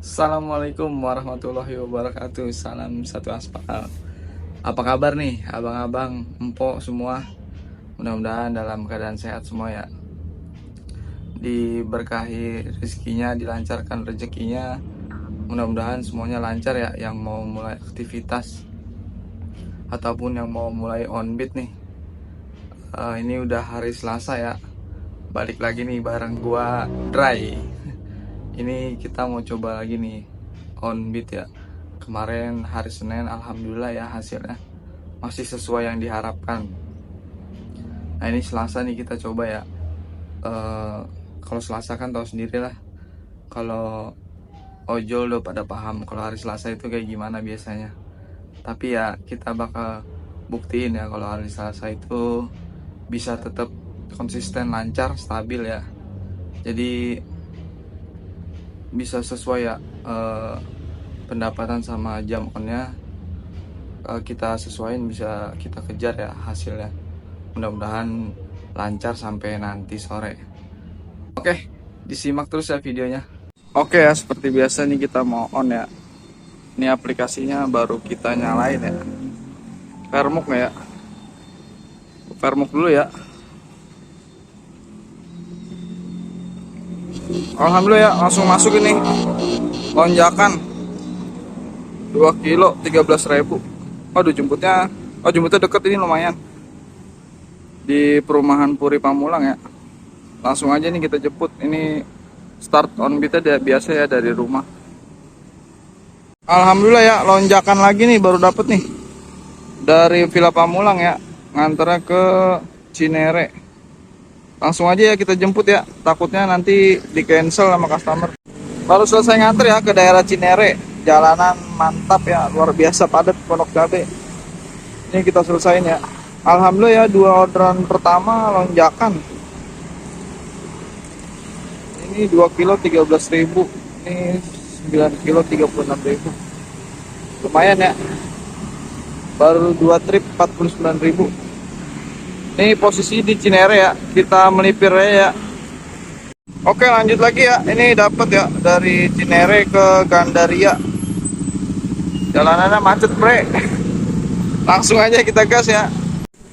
Assalamualaikum warahmatullahi wabarakatuh. Salam satu aspal. Apa kabar nih abang-abang, empok semua? Mudah-mudahan dalam keadaan sehat semua ya. Diberkahi rezekinya, dilancarkan rezekinya. Mudah-mudahan semuanya lancar ya, yang mau mulai aktivitas ataupun yang mau mulai on beat nih. Ini udah hari Selasa ya. Balik lagi nih bareng gua Dry. Ini kita mau coba lagi nih on beat ya. Kemarin hari Senin alhamdulillah ya hasilnya masih sesuai yang diharapkan. Nah ini Selasa nih kita coba ya. Kalau Selasa kan tahu sendiri lah. Kalau ojol udah pada paham kalau hari Selasa itu kayak gimana biasanya. Tapi ya kita bakal buktiin ya kalau hari Selasa itu bisa tetap konsisten, lancar, stabil ya. Jadi bisa sesuai ya, pendapatan sama jam onnya kita sesuaiin, bisa kita kejar ya hasilnya. Mudah-mudahan lancar sampai nanti sore. Oke, disimak terus ya videonya. Oke ya, seperti biasa nih kita mau on ya. Ini aplikasinya baru kita nyalain ya. Vermuk ya. Vermuk dulu ya. Alhamdulillah ya, langsung masuk ini. Lonjakan 2 kilo 13.000. Waduh jemputnya deket ini lumayan. Di perumahan Puri Pamulang ya. Langsung aja nih kita jemput. Ini start on beatnya biasa ya dari rumah. Alhamdulillah ya, lonjakan lagi nih baru dapet nih dari Villa Pamulang ya, nganternya ke Cinere. Langsung aja ya kita jemput ya, takutnya nanti di cancel sama customer. Baru selesai nganter ya ke daerah Cinere, jalanan mantap ya, luar biasa padat Pondok Cabe. Ini kita selesain ya. Alhamdulillah ya, 2 orderan pertama lonjakan. Ini 2 kilo 13.000, ini 9 kilo 36.000. Lumayan ya. Baru 2 trip 49.000. Ini posisi di Cinere ya, kita melipir ya. Oke lanjut lagi ya, ini dapat ya dari Cinere ke Gandaria. Jalanannya macet bre. Langsung aja kita gas ya.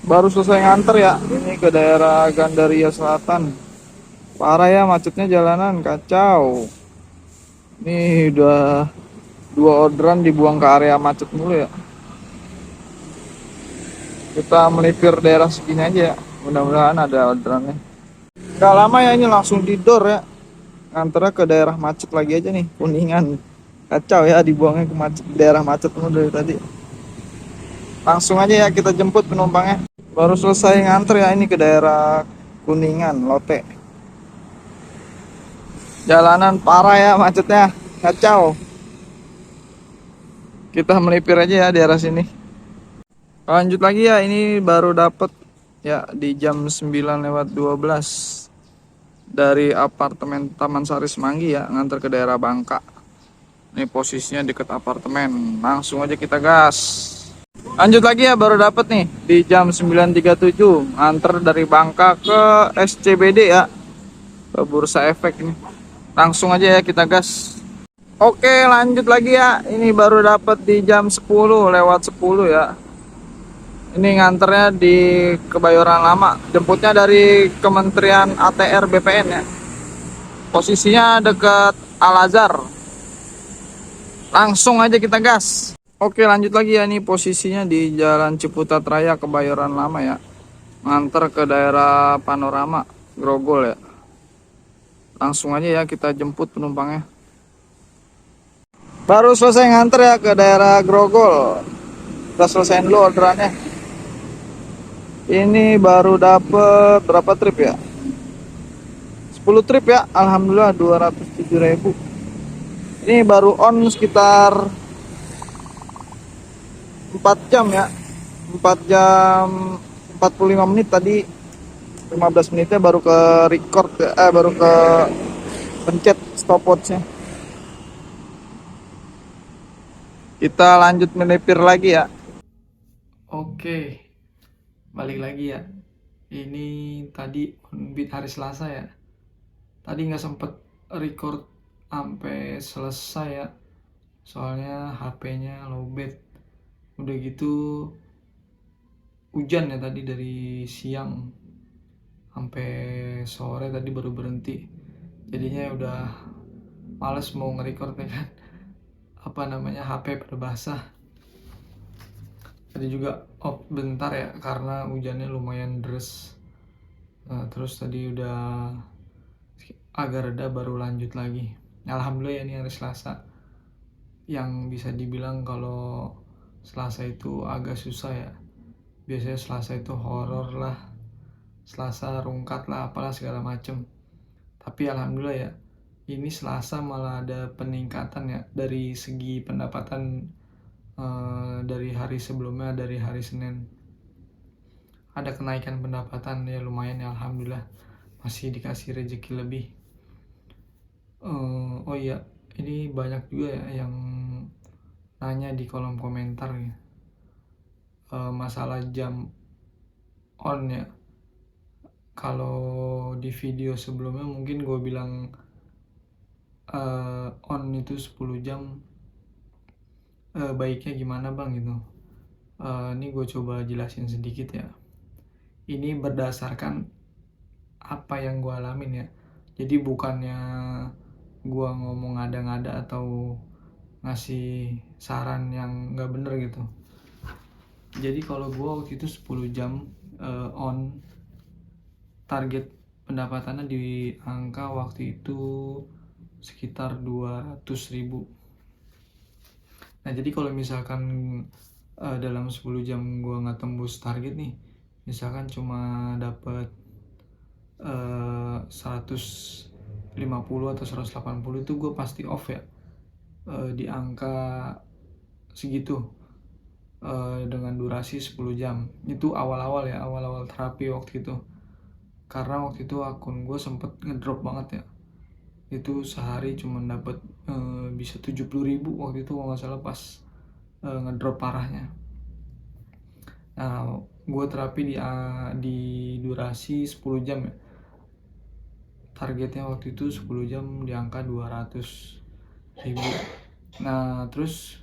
Baru selesai nganter ya, ini ke daerah Gandaria Selatan. Parah ya macetnya, jalanan kacau. Ini udah 2 orderan dibuang ke area macet mulu ya. Kita melipir daerah segini aja ya, mudah-mudahan ada orderannya. Gak lama ya, ini langsung didor ya, nganternya ke daerah macet lagi aja nih, Kuningan. Kacau ya dibuangnya ke macet, daerah macet mulu dari tadi. Langsung aja ya kita jemput penumpangnya. Baru selesai nganter ya, ini ke daerah Kuningan Lote. Jalanan parah ya macetnya, kacau. Kita melipir aja ya daerah sini. Lanjut lagi ya, ini baru dapet ya di jam 9:12 dari apartemen Taman Sari Semanggi ya, nganter ke daerah Bangka. Ini posisinya deket apartemen, langsung aja kita gas. Lanjut lagi ya, baru dapet nih di jam 9:37 nganter dari Bangka ke SCBD ya, ke Bursa Efek ini. Langsung aja ya kita gas. Oke lanjut lagi ya, ini baru dapet di jam 10:10 ya. Ini nganternya di Kebayoran Lama, jemputnya dari Kementerian ATR BPN ya. Posisinya dekat Al-Azhar. Langsung aja kita gas. Oke lanjut lagi ya, ini posisinya di Jalan Ciputat Raya Kebayoran Lama ya. Nganter ke daerah Panorama Grogol ya. Langsung aja ya kita jemput penumpangnya. Baru selesai nganter ya ke daerah Grogol. Kita selesaiin dulu orderannya. Ini baru dapet berapa trip ya? 10 trip ya, alhamdulillah 207.000. Ini baru on sekitar 4 jam ya. 4 jam 45 menit tadi. 15 menitnya baru ke record baru ke pencet stopwatchnya. Kita lanjut melipir lagi ya. Oke, balik lagi ya. Ini tadi on beat hari Selasa ya. Tadi nggak sempet record sampai selesai ya, soalnya HP-nya lowbat. Udah gitu hujan ya tadi dari siang sampai sore tadi baru berhenti, jadinya udah males mau nge-record ya kan, HP pada basah. Tadi juga off bentar ya karena hujannya lumayan deras. Terus tadi udah agak reda baru lanjut lagi. Alhamdulillah ya, ini hari Selasa, yang bisa dibilang kalau Selasa itu agak susah ya. Biasanya Selasa itu horor lah, Selasa rungkat lah, apalah segala macem. Tapi alhamdulillah ya, ini Selasa malah ada peningkatan ya dari segi pendapatan. Dari hari sebelumnya, dari hari Senin ada kenaikan pendapatan ya, lumayan ya, alhamdulillah, masih dikasih rezeki lebih. Oh iya, ini banyak juga ya yang nanya di kolom komentar ya, masalah jam on ya. Kalau di video sebelumnya mungkin gue bilang on itu 10 jam, baiknya gimana bang gitu. Ini gue coba jelasin sedikit ya. Ini berdasarkan apa yang gue alamin ya. Jadi bukannya gue ngomong ngada-ngada atau ngasih saran yang nggak bener gitu. Jadi kalau gue waktu itu 10 jam on, target pendapatannya di angka waktu itu sekitar 200.000. Nah jadi kalau misalkan dalam 10 jam gue nggak tembus target nih, misalkan cuma dapat 150 atau 180, itu gue pasti off ya, di angka segitu, dengan durasi 10 jam. Itu awal-awal ya, awal-awal terapi waktu itu. Karena waktu itu akun gue sempet ngedrop banget ya. Itu sehari cuma dapat bisa 70.000 waktu itu kalau nggak salah, pas ngedrop parahnya. Nah, gue terapi di durasi 10 jam ya. Targetnya waktu itu 10 jam di angka 200.000. Nah, terus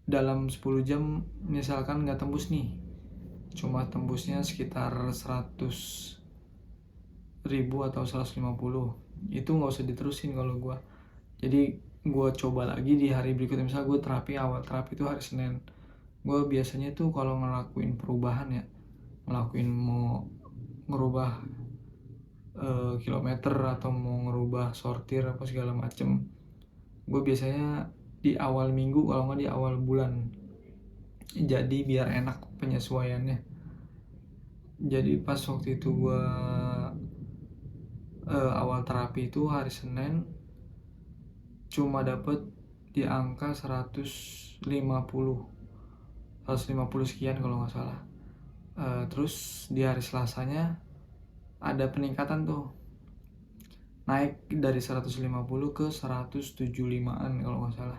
dalam 10 jam misalkan nggak tembus nih, cuma tembusnya sekitar 100.000 atau 150, itu nggak usah diterusin kalau gue. Jadi gue coba lagi di hari berikutnya. Misal gue awal terapi itu hari Senin, gue biasanya tuh kalau ngelakuin perubahan ya, mau ngerubah kilometer atau mau ngerubah sortir apa segala macem, gue biasanya di awal minggu kalau nggak di awal bulan. Jadi biar enak penyesuaiannya. Jadi pas waktu itu gue awal terapi itu hari Senin cuma dapet di angka 150 sekian kalau nggak salah. Terus di hari Selasanya ada peningkatan tuh, naik dari 150 ke 175an kalau nggak salah,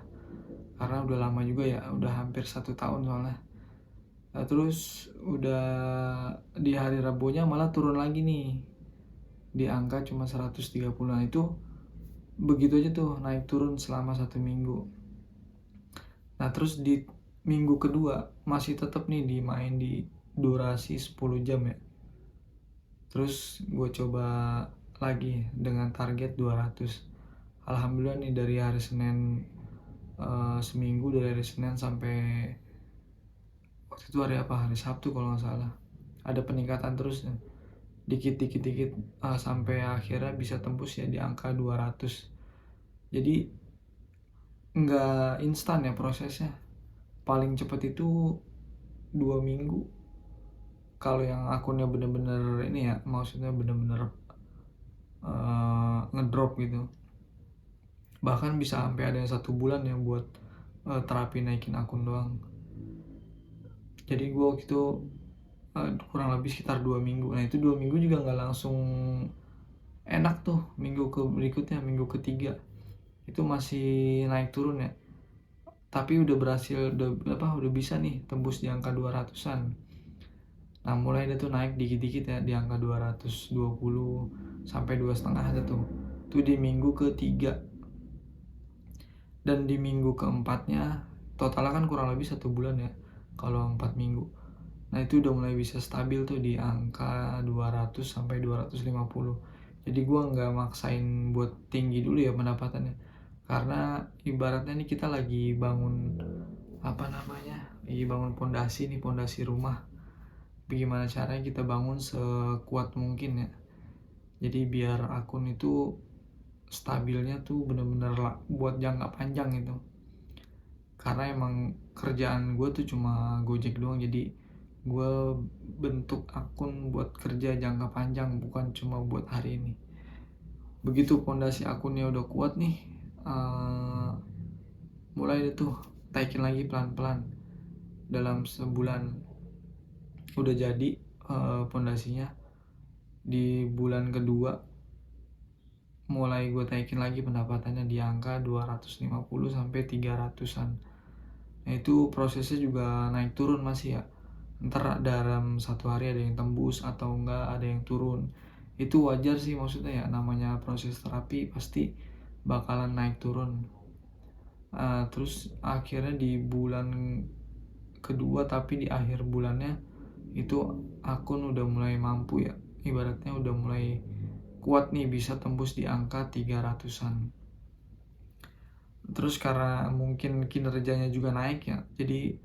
karena udah lama juga ya, udah hampir 1 tahun soalnya. Terus udah di hari Rabunya malah turun lagi nih di angka cuma 130. Nah itu begitu aja tuh, naik turun selama 1 minggu. Nah terus di minggu kedua masih tetap nih dimain di durasi 10 jam ya. Terus gue coba lagi dengan target 200. Alhamdulillah nih dari hari Senin, seminggu dari hari Senin sampai waktu itu hari Sabtu kalau nggak salah, ada peningkatan terus ya. Dikit sampai akhirnya bisa tembus ya di angka 200. Jadi nggak instan ya prosesnya, paling cepat itu 2 minggu kalau yang akunnya bener-bener ini ya, maksudnya bener-bener ngedrop gitu. Bahkan bisa sampai ada yang 1 bulan ya buat terapi naikin akun doang. Jadi gue waktu itu kurang lebih sekitar 2 minggu. Nah itu 2 minggu juga nggak langsung enak tuh. Minggu berikutnya, minggu ketiga itu masih naik turun ya, tapi udah berhasil, udah bisa nih tembus di angka 200-an. Nah mulai dia tuh naik dikit-dikit ya di angka 220 sampai 2,5 ada tuh. itu di minggu ketiga, dan di minggu keempatnya totalnya kan kurang lebih 1 bulan ya kalau 4 minggu. Nah itu udah mulai bisa stabil tuh di angka 200 sampai 250. Jadi gue nggak maksain buat tinggi dulu ya pendapatannya, karena ibaratnya nih kita lagi bangun lagi bangun pondasi rumah. Bagaimana caranya kita bangun sekuat mungkin ya. Jadi biar akun itu stabilnya tuh bener-bener buat jangka panjang gitu. Karena emang kerjaan gue tuh cuma Gojek doang, jadi gue bentuk akun buat kerja jangka panjang, bukan cuma buat hari ini. Begitu pondasi akunnya udah kuat nih, mulai deh tuh taikin lagi pelan-pelan. Dalam sebulan udah jadi pondasinya. Di bulan kedua mulai gue taikin lagi pendapatannya di angka 250 sampai 300-an. Nah itu prosesnya juga naik turun masih ya. Ntar dalam 1 hari ada yang tembus atau enggak ada yang turun. Itu wajar sih, maksudnya ya namanya proses terapi pasti bakalan naik turun. Terus akhirnya di bulan kedua, tapi di akhir bulannya itu akun udah mulai mampu ya, ibaratnya udah mulai kuat nih, bisa tembus di angka 300-an. Terus karena mungkin kinerjanya juga naik ya, jadi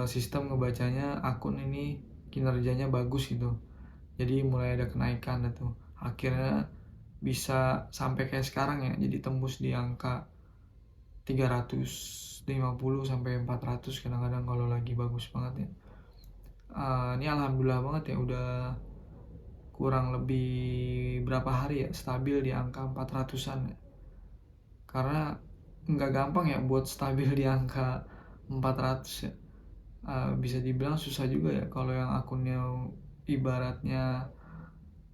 sistem ngebacanya akun ini kinerjanya bagus gitu, jadi mulai ada kenaikan itu. Akhirnya bisa sampai kayak sekarang ya, jadi tembus di angka 350 sampai 400 kadang-kadang kalau lagi bagus banget ya. Ini alhamdulillah banget ya, udah kurang lebih berapa hari ya stabil di angka 400-an ya. Karena nggak gampang ya buat stabil di angka 400 ya. Bisa dibilang susah juga ya kalau yang akunnya ibaratnya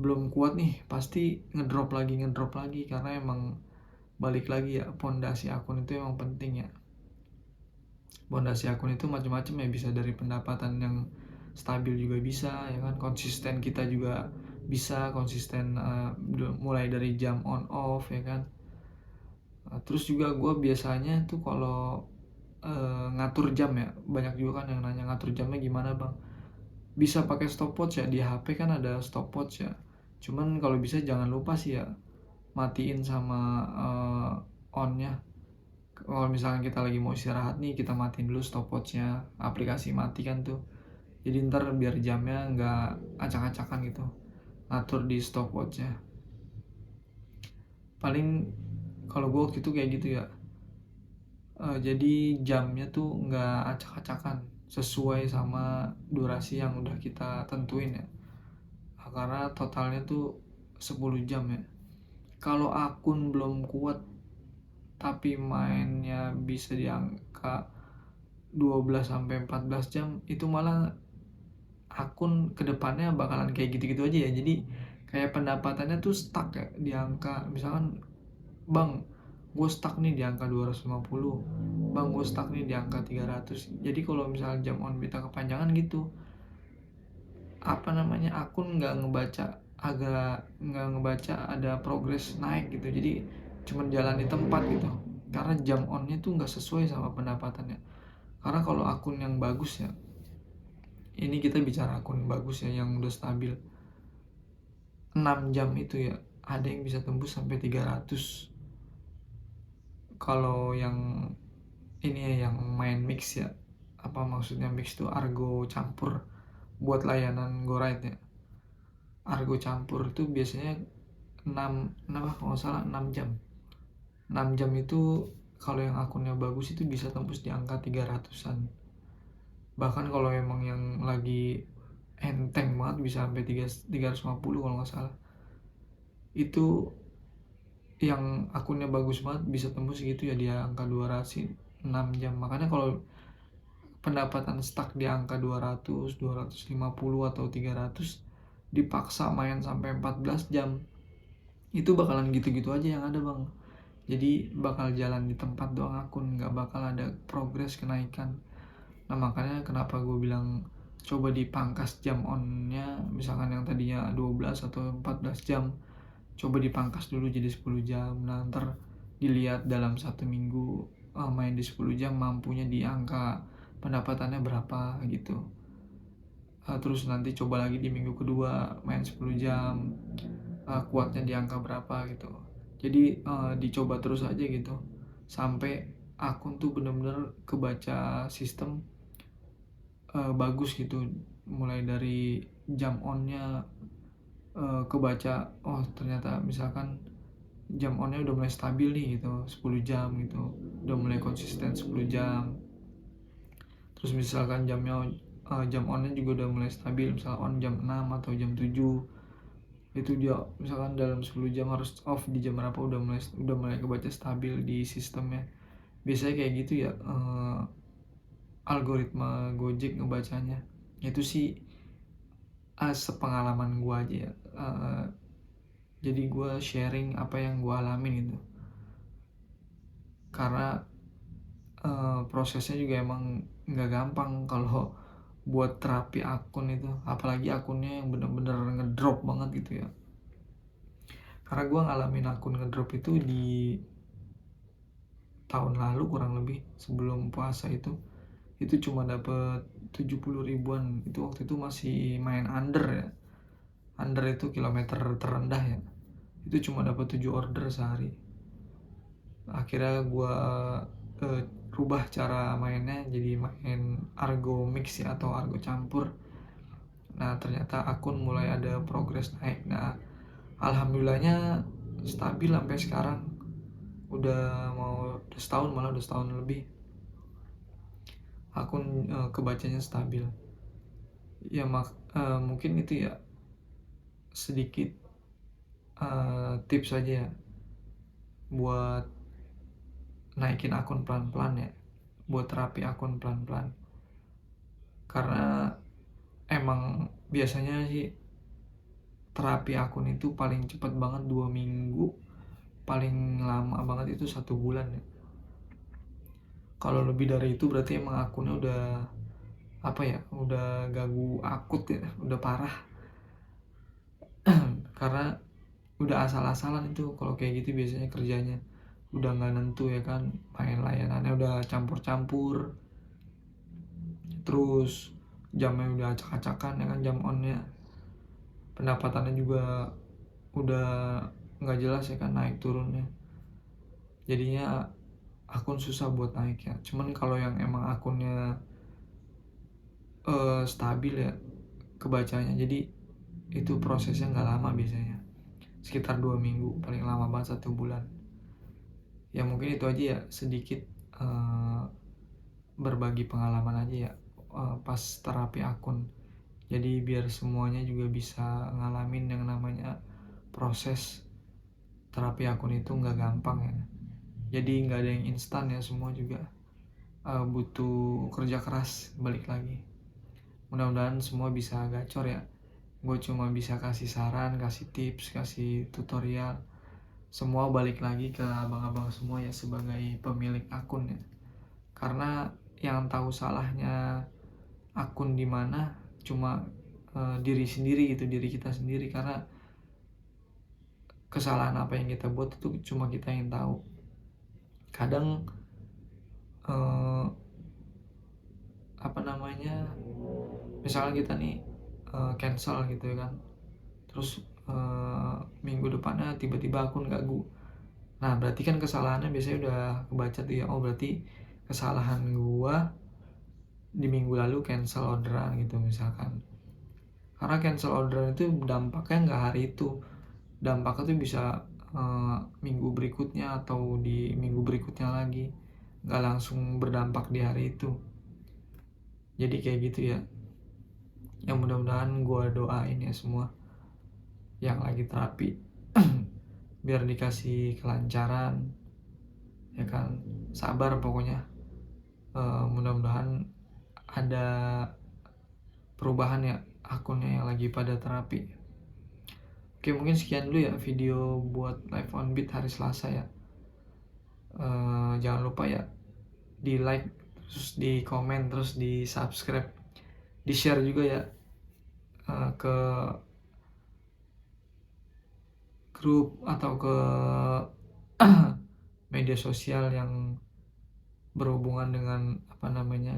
belum kuat nih, pasti ngedrop lagi, karena emang balik lagi ya, pondasi akun itu emang penting ya. Pondasi akun itu macam-macam ya, bisa dari pendapatan yang stabil juga bisa ya kan, konsisten kita juga bisa konsisten, mulai dari jam on off ya kan. Terus juga gue biasanya tuh kalau ngatur jam ya, banyak juga kan yang nanya ngatur jamnya gimana bang. Bisa pakai stopwatch ya, di HP kan ada stopwatch ya, cuman kalau bisa jangan lupa sih ya matiin sama onnya. Kalau misalkan kita lagi mau istirahat nih, kita matiin dulu stopwatchnya, aplikasi mati kan tuh, jadi ntar biar jamnya nggak acak-acakan gitu, atur di stopwatchnya. Paling kalau gue waktu itu kayak gitu ya, jadi jamnya tuh nggak acak-acakan, sesuai sama durasi yang udah kita tentuin ya. Karena totalnya tuh 10 jam ya. Kalau akun belum kuat tapi mainnya bisa di angka 12 sampai 14 jam, itu malah akun kedepannya bakalan kayak gitu-gitu aja ya. Jadi kayak pendapatannya tuh stuck ya di angka, misalkan bang gue stuck nih di angka 250, bang gue stuck nih di angka 300. Jadi kalau misalnya jam on beta kepanjangan gitu, akun nggak ngebaca ada progres naik gitu, jadi cuman jalan di tempat gitu, karena jam onnya tuh nggak sesuai sama pendapatannya. Karena kalau akun yang bagus ya, ini kita bicara akun bagus ya yang udah stabil, 6 jam itu ya ada yang bisa tembus sampai 300. Kalau yang ini ya, yang main mix ya, apa maksudnya mix tuh, argo campur buat layanan GoRide ya. Argo campur itu biasanya 6 kalau nggak salah 6 jam. 6 jam itu kalau yang akunnya bagus itu bisa tembus di angka 300-an. Bahkan kalau emang yang lagi enteng banget bisa sampai 350 kalau nggak salah. Itu yang akunnya bagus banget bisa tembus gitu ya di angka 200 6 jam. Makanya kalau pendapatan stuck di angka 200, 250 atau 300, dipaksa main sampai 14 jam, itu bakalan gitu-gitu aja yang ada bang. Jadi bakal jalan di tempat doang akun, nggak bakal ada progres kenaikan. Nah makanya kenapa gue bilang coba dipangkas jam onnya, misalkan yang tadinya 12 atau 14 jam coba dipangkas dulu jadi 10 jam. Nah ntar dilihat dalam 1 minggu main di 10 jam mampunya di angka pendapatannya berapa gitu. Terus nanti coba lagi di minggu kedua main 10 jam, kuatnya di angka berapa gitu. Jadi dicoba terus aja gitu sampai akun tuh bener-bener kebaca sistem bagus gitu, mulai dari jam onnya kebaca, oh ternyata misalkan jam onnya udah mulai stabil nih gitu 10 jam gitu, udah mulai konsisten 10 jam. Terus misalkan jam onnya juga udah mulai stabil, misal on jam 6 atau jam 7, itu dia misalkan dalam 10 jam harus off di jam berapa, udah mulai kebaca stabil di sistemnya. Biasanya kayak gitu ya algoritma Gojek ngebacanya. Itu sih sepengalaman gue aja ya. Jadi gue sharing apa yang gue alamin gitu, karena prosesnya juga emang nggak gampang kalau buat terapi akun itu, apalagi akunnya yang bener-bener ngedrop banget gitu ya. Karena gue ngalamin akun ngedrop itu di tahun lalu kurang lebih, sebelum puasa itu cuma dapet 70 ribuan. Itu waktu itu masih main under ya, under itu kilometer terendah ya. Itu cuma dapat 7 order sehari. Akhirnya gue rubah cara mainnya jadi main argo mix ya, atau argo campur. Nah ternyata akun mulai ada progres naik. Nah alhamdulillahnya stabil sampai sekarang, udah setahun, malah udah setahun lebih akun kebacanya stabil ya. Mungkin itu ya sedikit tips aja ya buat naikin akun pelan-pelan ya, buat terapi akun pelan-pelan. Karena emang biasanya sih terapi akun itu paling cepat banget 2 minggu, paling lama banget itu 1 bulan ya. Kalau lebih dari itu berarti emang akunnya udah udah ganggu akut ya, udah parah. Karena udah asal-asalan itu kalau kayak gitu biasanya kerjanya, udah nggak nentu ya kan, main layanannya udah campur-campur, terus jamnya udah acak-acakan ya kan, jam onnya, pendapatannya juga udah nggak jelas ya kan, naik turunnya. Jadinya akun susah buat naik ya. Cuman kalau yang emang akunnya stabil ya kebacanya, jadi itu prosesnya nggak lama, biasanya sekitar 2 minggu, paling lama banget 1 bulan. Ya mungkin itu aja ya, sedikit berbagi pengalaman aja ya pas terapi akun. Jadi biar semuanya juga bisa ngalamin yang namanya proses terapi akun itu nggak gampang ya. Jadi nggak ada yang instan ya, semua juga butuh kerja keras. Balik lagi, mudah-mudahan semua bisa gacor ya. Gue cuma bisa kasih saran, kasih tips, kasih tutorial. Semua balik lagi ke abang-abang semua ya, sebagai pemilik akun ya. Karena yang tahu salahnya akun di mana cuma diri sendiri gitu, diri kita sendiri. Karena kesalahan apa yang kita buat itu cuma kita yang tahu. Kadang misalnya kita nih cancel gitu ya kan, terus minggu depannya tiba-tiba akun ganggu. Nah berarti kan kesalahannya biasanya udah kebaca tuh ya, oh berarti kesalahan gua di minggu lalu cancel orderan gitu misalkan. Karena cancel orderan itu dampaknya nggak hari itu, dampaknya tuh bisa minggu berikutnya atau di minggu berikutnya lagi, nggak langsung berdampak di hari itu. Jadi kayak gitu ya. Yang mudah-mudahan gue doain ya semua yang lagi terapi biar dikasih kelancaran ya kan, sabar pokoknya. Mudah-mudahan ada perubahan ya akunnya yang lagi pada terapi. Oke, mungkin sekian dulu ya video buat live on beat hari Selasa ya. Jangan lupa ya di like, terus di komen, terus di subscribe, di share juga ya ke grup atau ke media sosial yang berhubungan dengan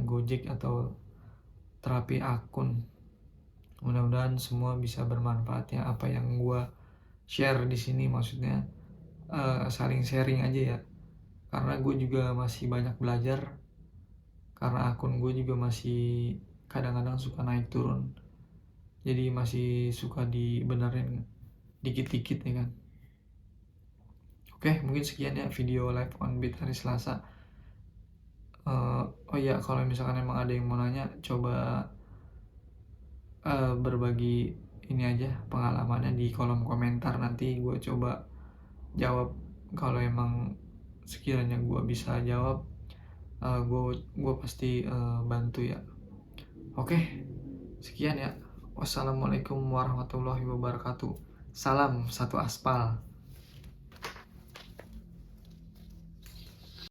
Gojek atau terapi akun. Mudah-mudahan semua bisa bermanfaat ya, apa yang gua share di sini, maksudnya saling sharing aja ya, karena gue juga masih banyak belajar, karena akun gue juga masih kadang-kadang suka naik turun, jadi masih suka dibenerin dikit-dikit ya kan. Oke, mungkin sekian ya video live on beat hari Selasa. Oh iya, kalau misalkan emang ada yang mau nanya, coba berbagi ini aja pengalamannya di kolom komentar, nanti gue coba jawab. Kalau emang sekiranya gue bisa jawab, gue pasti bantu ya. Oke, sekian ya. Wassalamualaikum warahmatullahi wabarakatuh. Salam satu aspal.